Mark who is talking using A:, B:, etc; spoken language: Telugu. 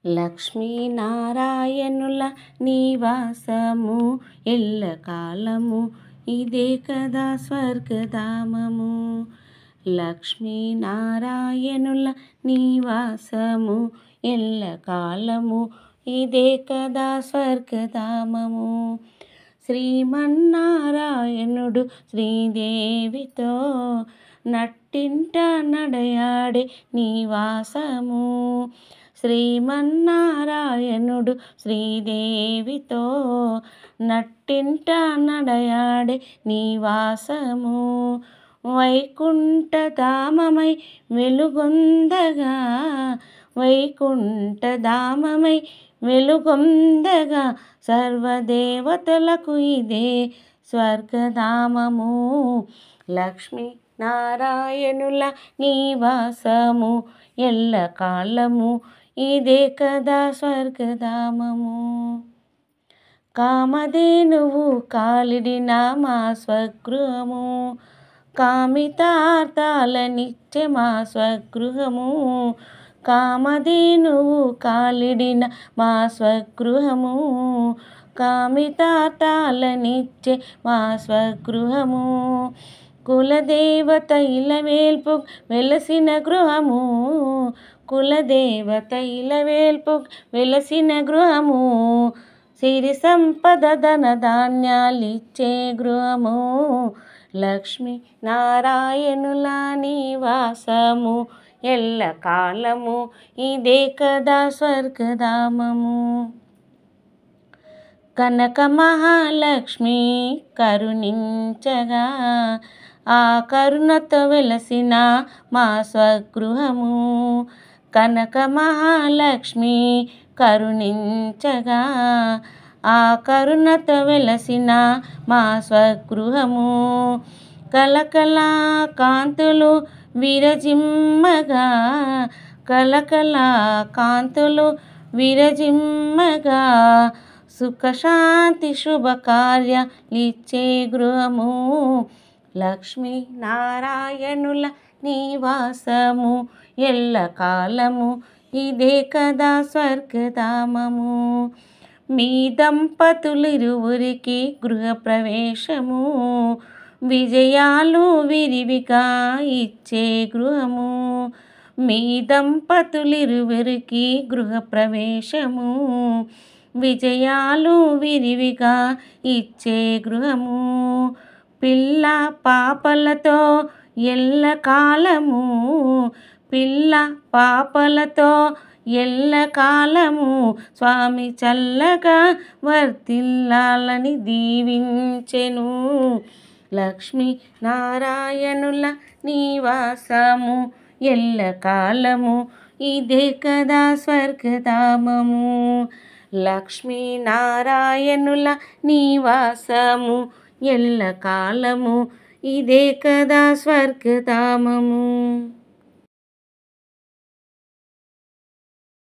A: లక్ష్మీనారాయణుల నివాసము ఎల్లకాలము ఇదే కదా స్వర్గధామము. లక్ష్మీనారాయణుల నివాసము ఎల్లకాలము ఇదే కదా స్వర్గధామము. శ్రీమన్నారాయణుడు శ్రీదేవితో నట్టింట నడయాడే నివాసము. శ్రీమన్నారాయణుడు శ్రీదేవితో నట్టింట నడయాడే నివాసము. వైకుంఠధామమై వెలుగొందగా వైకుంఠధామమై వెలుగొందగా సర్వదేవతలకు ఇదే స్వర్గధామము. లక్ష్మీ నారాయణుల నివాసము ఎల్లకాలము ఇదే కదా స్వర్గధామము. కామధేనువు కాలిడిన మా స్వగృహము, కామితార్థాలనిచ్చే మా స్వగృహము. కామధేనువు కాలిడిన మా స్వగృహము, కామితార్థాలనిచ్చే మా స్వగృహము. కులదేవత ఇలవేల్పు వెలసిన గృహము, కులదేవత ఇలవేల్పు వెలసిన గృహము. సిరి సంపద ధన ధాన్యాలిచ్చే గృహము. లక్ష్మీ నారాయణుల నివాసము ఎల్లకాలము ఇదే కదా స్వర్గధామము. కనక మహాలక్ష్మి కరుణించగా ఆ కరుణతో వెలసిన మా స్వగృహము. కనక మహాలక్ష్మి కరుణించగా ఆ కరుణతో వెలసిన మా స్వగృహము. కలకల కాంతులు విరజిమ్మగా, కలకల కాంతులు విరజిమ్మగా సుఖశాంతి శుభకార్యాలిచ్చే గృహము. లక్ష్మీ నారాయణుల నివాసము ఎల్లకాలము ఇదే కదా స్వర్గధామము. మీ దంపతులిరువురికి గృహప్రవేశము, విజయాలు విరివిగా ఇచ్చే గృహము. మీ దంపతులిరువురికి గృహప్రవేశము, విజయాలు విరివిగా ఇచ్చే గృహము. పిల్ల పాపలతో ఎల్లకాలము, పిల్ల పాపలతో ఎల్లకాలము స్వామి చల్లగా వర్ధిల్లాలని దీవించెను. లక్ష్మీ నారాయణుల నివాసము ఎల్లకాలము ఇదే కదా స్వర్గధామము. లక్ష్మీ నారాయణుల నివాసము ఎల్లకాలము ఇదే కదా స్వర్గధామము.